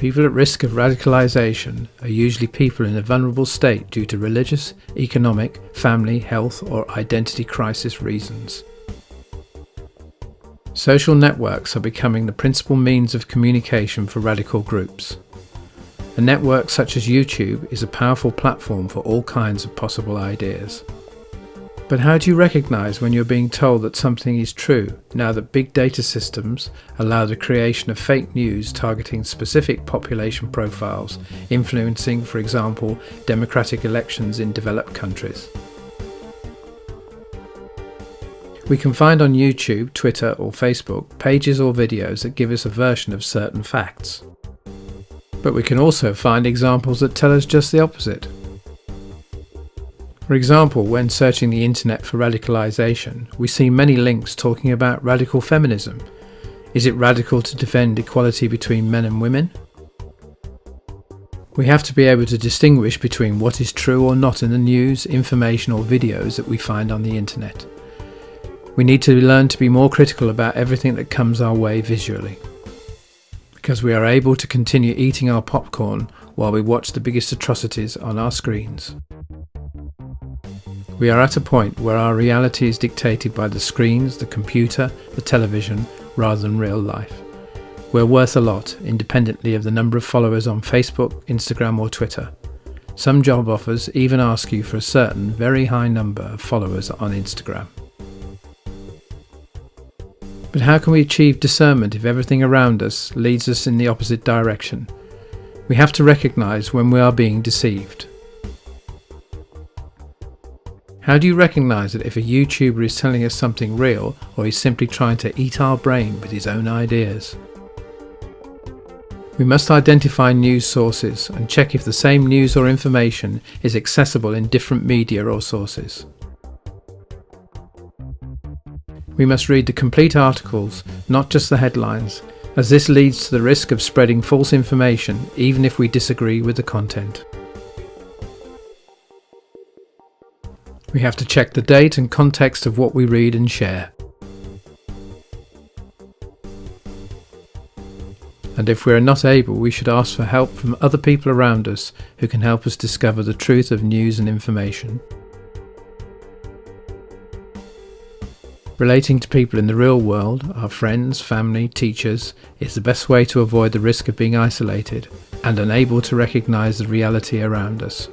People at risk of radicalisation are usually people in a vulnerable state due to religious, economic, family, health or identity crisis reasons. Social networks are becoming the principal means of communication for radical groups. A network such as YouTube is a powerful platform for all kinds of possible ideas. But how do you recognise when you're being told that something is true, now that big data systems allow the creation of fake news targeting specific population profiles, influencing, for example, democratic elections in developed countries? We can find on YouTube, Twitter or Facebook pages or videos that give us a version of certain facts. But we can also find examples that tell us just the opposite. For example, when searching the internet for radicalisation, we see many links talking about radical feminism. Is it radical to defend equality between men and women? We have to be able to distinguish between what is true or not in the news, information or videos that we find on the internet. We need to learn to be more critical about everything that comes our way visually, because we are able to continue eating our popcorn while we watch the biggest atrocities on our screens. We are at a point where our reality is dictated by the screens, the computer, the television, rather than real life. We're worth a lot, independently of the number of followers on Facebook, Instagram or Twitter. Some job offers even ask you for a certain very high number of followers on Instagram. But how can we achieve discernment if everything around us leads us in the opposite direction? We have to recognise when we are being deceived. How do you recognise that if a YouTuber is telling us something real or he's simply trying to eat our brain with his own ideas? We must identify news sources and check if the same news or information is accessible in different media or sources. We must read the complete articles, not just the headlines, as this leads to the risk of spreading false information even if we disagree with the content. We have to check the date and context of what we read and share. And if we are not able, we should ask for help from other people around us who can help us discover the truth of news and information. Relating to people in the real world, our friends, family, teachers, is the best way to avoid the risk of being isolated and unable to recognise the reality around us.